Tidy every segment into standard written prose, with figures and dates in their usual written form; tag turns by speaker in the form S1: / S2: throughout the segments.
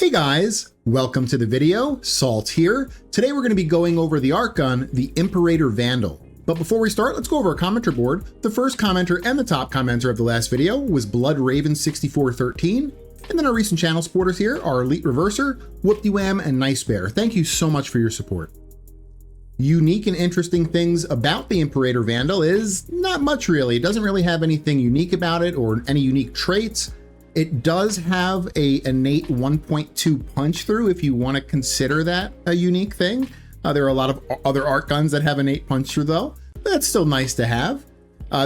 S1: Hey guys, welcome to the video. Salt here. Today we're going to be going over the Archgun the Imperator Vandal. But before we start, let's go over our commenter board. The first commenter and the top commenter of the last video was BloodRaven6413. And then our recent channel supporters here are Elite Reverser, Whoop-De-Wham, and Nice Bear. Thank you so much for your support. Unique and interesting things about the Imperator Vandal is not much really. It doesn't really have anything unique about it or any unique traits. It does have a innate 1.2 punch through if you want to consider that a unique thing. There are a lot of other art guns that have innate punch through though. That's still nice to have.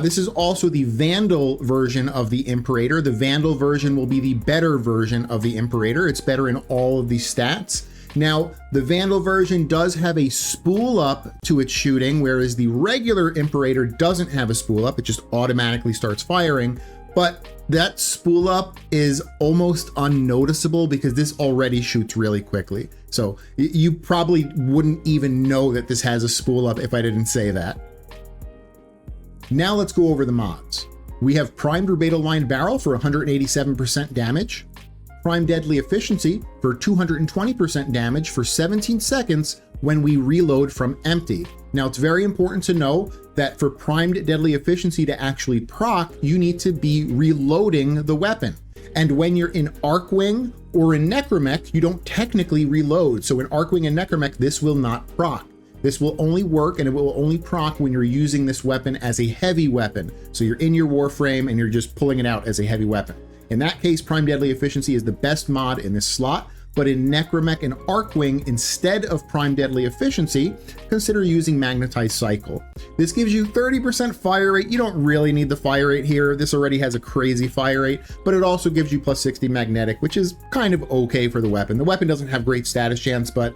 S1: This is also the Vandal version of the Imperator. The Vandal version will be the better version of the Imperator. It's better in all of the stats. Now, the Vandal version does have a spool up to its shooting, whereas the regular Imperator doesn't have a spool up. It just automatically starts firing. But that spool up is almost unnoticeable because this already shoots really quickly. So you probably wouldn't even know that this has a spool up if I didn't say that. Now let's go over the mods. We have Primed Rubedo Lined Barrel for 187% damage, Prime Deadly Efficiency for 220% damage for 17 seconds when we reload from empty. Now it's very important to know that for Primed Deadly Efficiency to actually proc, you need to be reloading the weapon. And when you're in Archwing or in Necromech, you don't technically reload. So in Archwing and Necromech, this will not proc. This will only work and it will only proc when you're using this weapon as a heavy weapon. So you're in your Warframe and you're just pulling it out as a heavy weapon. In that case, Prime Deadly Efficiency is the best mod in this slot. But in Necromech and Archwing, instead of Prime Deadly Efficiency, consider using Magnetized Cycle. This gives you 30% fire rate. You don't really need the fire rate here. This already has a crazy fire rate, but it also gives you plus 60 magnetic, which is kind of okay for the weapon. The weapon doesn't have great status chance, but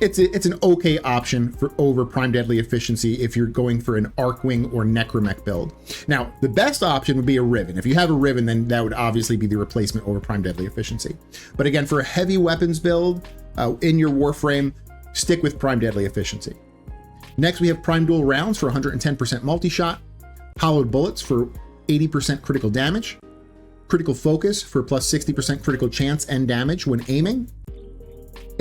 S1: it's an okay option for over Prime Deadly Efficiency if you're going for an Archwing or Necromech build. Now, the best option would be a Riven. If you have a Riven, then that would obviously be the replacement over Prime Deadly Efficiency. But again, for a heavy weapons build in your Warframe, stick with Prime Deadly Efficiency. Next, we have Prime Dual Rounds for 110% multi-shot, Hollowed Bullets for 80% critical damage, Critical Focus for plus 60% critical chance and damage when aiming.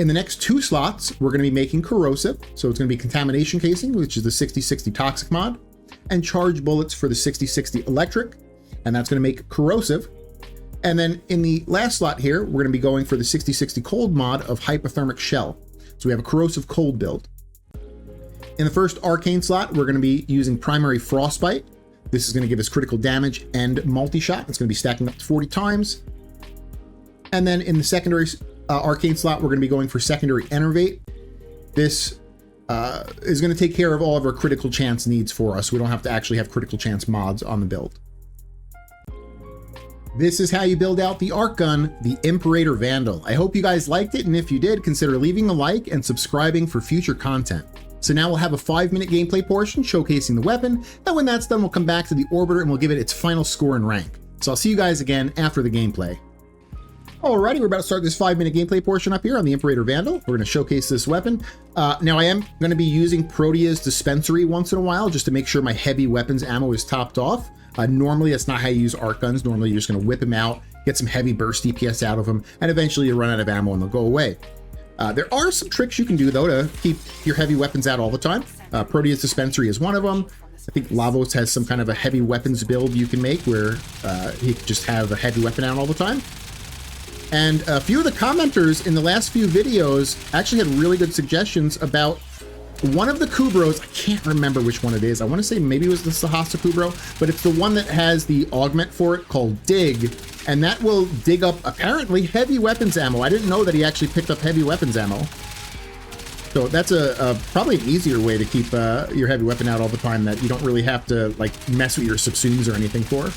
S1: In the next two slots, we're going to be making Corrosive. So it's going to be Contamination Casing, which is the 60/60 Toxic mod, and Charge Bullets for the 60/60 Electric, and that's going to make Corrosive. And then in the last slot here, we're going to be going for the 60/60 Cold mod of Hypothermic Shell. So we have a Corrosive Cold build. In the first Arcane slot, we're going to be using Primary Frostbite. This is going to give us critical damage and multi-shot. It's going to be stacking up to 40 times. And then in the secondary Arcane slot, we're going to be going for Secondary Enervate. This is going to take care of all of our critical chance needs for us. We don't have to actually have critical chance mods on the build. This is how you build out the Archgun, the Imperator Vandal. I hope you guys liked it, and if you did, consider leaving a like and subscribing for future content. So now we'll have a 5-minute gameplay portion showcasing the weapon, and when that's done, we'll come back to the Orbiter and we'll give it its final score and rank. So I'll see you guys again after the gameplay. Alrighty, we're about to start this 5-minute gameplay portion up here on the Imperator Vandal. We're going to showcase this weapon. Now I am going to be using Protea's Dispensary once in a while just to make sure my heavy weapons ammo is topped off. Normally that's not how you use art guns. Normally you're just going to whip them out, get some heavy burst DPS out of them, and eventually you run out of ammo and they'll go away. There are some tricks you can do though to keep your heavy weapons out all the time. Protea's Dispensary is one of them. I think Lavos has some kind of a heavy weapons build you can make where he can just have a heavy weapon out all the time. And a few of the commenters in the last few videos actually had really good suggestions about one of the Kubros. I can't remember which one it is. I want to say maybe it was the Sahasa Kubro, but it's the one that has the augment for it called Dig, and that will dig up apparently heavy weapons ammo. I didn't know that he actually picked up heavy weapons ammo. So that's probably an easier way to keep your heavy weapon out all the time that you don't really have to like mess with your subsumes or anything for.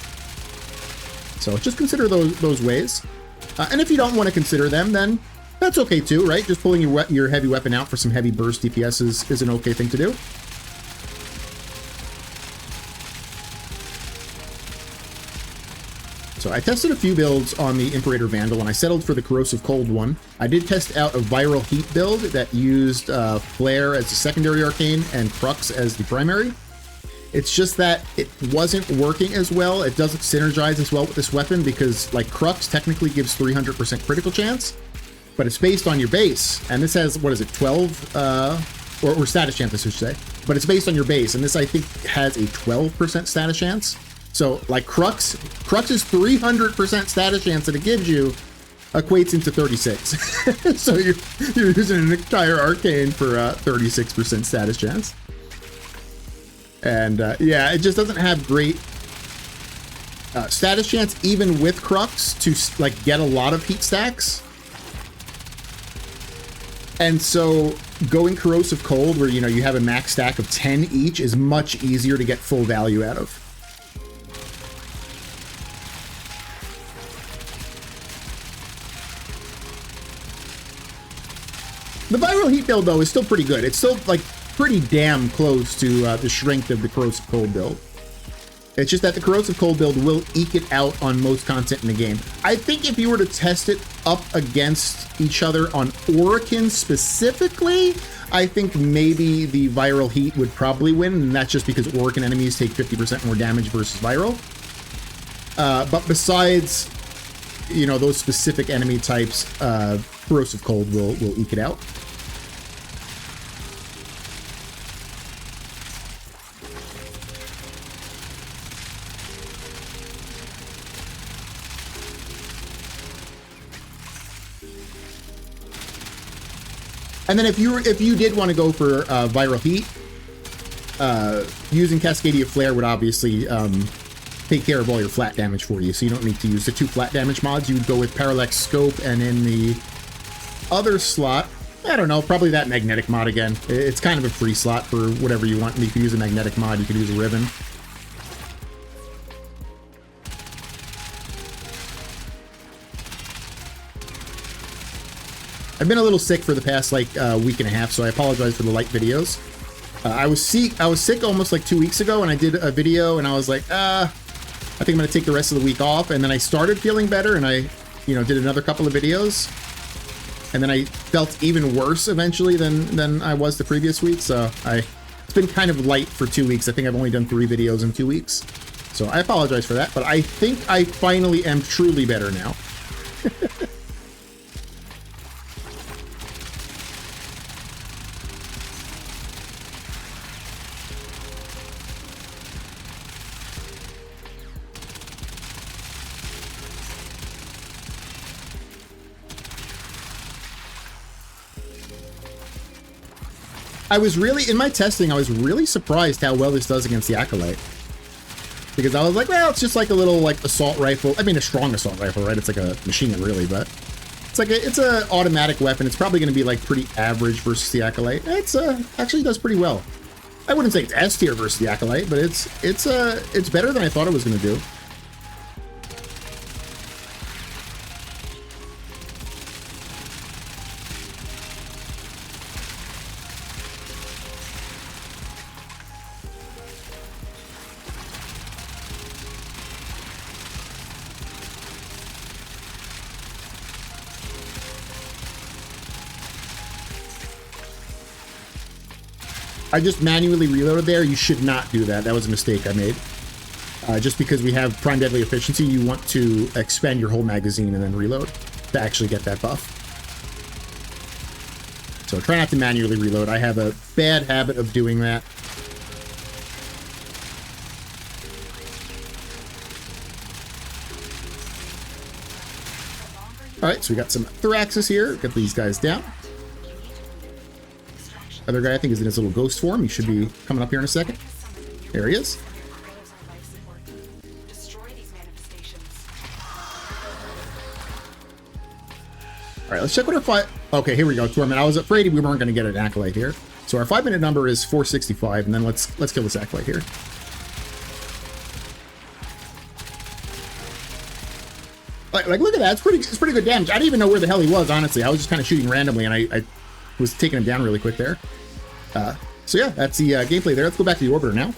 S1: So just consider those ways. And if you don't want to consider them, then that's okay too, right? Just pulling your heavy weapon out for some heavy burst DPS is an okay thing to do. So I tested a few builds on the Imperator Vandal and I settled for the Corrosive Cold one. I did test out a Viral Heat build that used Flare as the secondary arcane and Crux as the primary. It's just that it wasn't working as well. It doesn't synergize as well with this weapon because like Crux technically gives 300% critical chance, but it's based on your base. And this has, what is it, 12, or status chance, I should say. But it's based on your base, and this, I think, has a 12% status chance. So, like, Crux is 300% status chance that it gives you equates into 36. So you're using an entire arcane for 36% status chance. And yeah, it just doesn't have great status chance, even with Crux, to like get a lot of heat stacks. And so going Corrosive Cold, where, you know, you have a max stack of 10 each, is much easier to get full value out of. The Viral Heat build, though, is still pretty good. It's still, like, pretty damn close to the strength of the Corrosive Cold build. It's just that the Corrosive Cold build will eke it out on most content in the game. I think if you were to test it up against each other on Orokin specifically, I think maybe the Viral Heat would probably win, and that's just because Orokin enemies take 50% more damage versus Viral. But besides, you know, those specific enemy types, Corrosive Cold will eke it out. And then if you did want to go for Viral Heat, using Cascadia Flare would obviously take care of all your flat damage for you, so you don't need to use the 2 flat damage mods. You would go with Parallax Scope, and in the other slot, I don't know, probably that Magnetic mod again. It's kind of a free slot for whatever you want. You could use a Magnetic mod, you could use a Ribbon. I've been a little sick for the past like week and a half, so I apologize for the light videos. I was sick almost like 2 weeks ago, and I did a video, and I was like, I think I'm gonna take the rest of the week off. And then I started feeling better, and I, you know, did another couple of videos, and then I felt even worse eventually than I was the previous week. So it's been kind of light for 2 weeks. I think I've only done 3 videos in 2 weeks, so I apologize for that. But I think I finally am truly better now. I was really, in my testing, I was really surprised how well this does against the Acolyte. Because I was like, well, it's just like a little, like, assault rifle. I mean, a strong assault rifle, right? It's like a machine gun, really, but it's like it's a automatic weapon. It's probably going to be, like, pretty average versus the Acolyte. It's actually does pretty well. I wouldn't say it's S tier versus the Acolyte, but it's better than I thought it was going to do. I just manually reloaded there. You should not do that. That was a mistake I made. Just because we have Prime Deadly Efficiency, you want to expend your whole magazine and then reload to actually get that buff. So try not to manually reload. I have a bad habit of doing that. All right, so we got some Thoraxes here. Get these guys down. Other guy, I think, is in his little ghost form. He should be coming up here in a second. There he is. All right, let's check what our 5... Okay, here we go, Torment. I was afraid we weren't going to get an Acolyte here. So our 5-minute number is 465, and then let's kill this Acolyte here. Like, look at that. It's pretty good damage. I didn't even know where the hell he was, honestly. I was just kind of shooting randomly, and I was taking him down really quick there. So yeah, that's the gameplay there. Let's go back to the Orbiter now.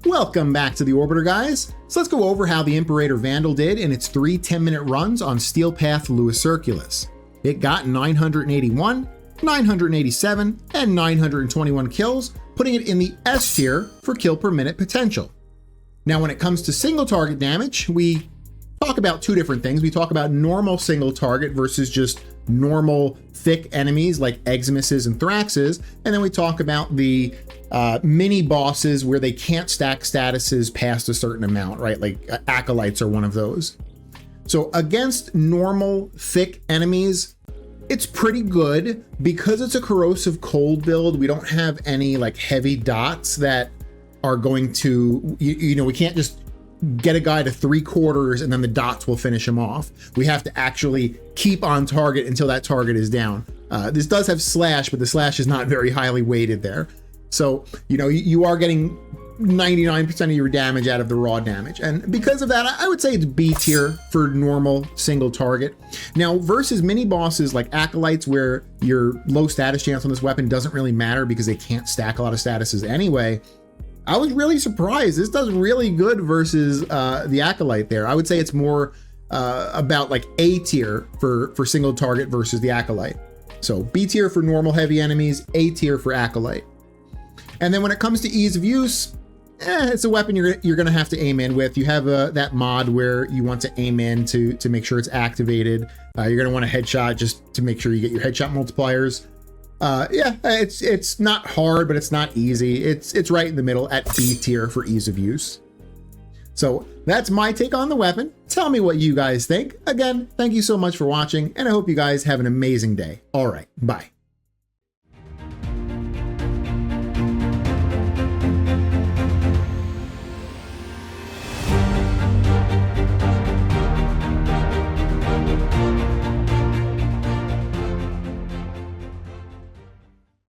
S1: Welcome back to the Orbiter, guys. So let's go over how the Imperator Vandal did in its 3 10-minute runs on Steel Path Lewis Circulus. It got 981, 987, and 921 kills, putting it in the S tier for kill per minute potential. Now, when it comes to single target damage, we talk about two different things. We talk about normal single target versus just normal thick enemies like Eximuses and Thraxes. And then we talk about the mini bosses where they can't stack statuses past a certain amount, right? Like Acolytes are one of those. So against normal thick enemies, it's pretty good because it's a corrosive cold build. We don't have any like heavy dots that are going to, you know, we can't just get a guy to 3/4 and then the dots will finish him off. We have to actually keep on target until that target is down. This does have slash, but the slash is not very highly weighted there. So, you know, you are getting 99% of your damage out of the raw damage. And because of that, I would say it's B tier for normal single target. Now, versus mini bosses like Acolytes, where your low status chance on this weapon doesn't really matter because they can't stack a lot of statuses anyway, I was really surprised. This does really good versus the Acolyte there. I would say it's more about like A tier for single target versus the Acolyte. So B tier for normal heavy enemies, A tier for Acolyte. And then when it comes to ease of use, it's a weapon you're gonna have to aim in with. You have that mod where you want to aim in to make sure it's activated. You're gonna want a headshot just to make sure you get your headshot multipliers. Yeah, it's not hard, but it's not easy. It's right in the middle at B tier for ease of use. So that's my take on the weapon. Tell me what you guys think. Again, thank you so much for watching, and I hope you guys have an amazing day. All right, bye.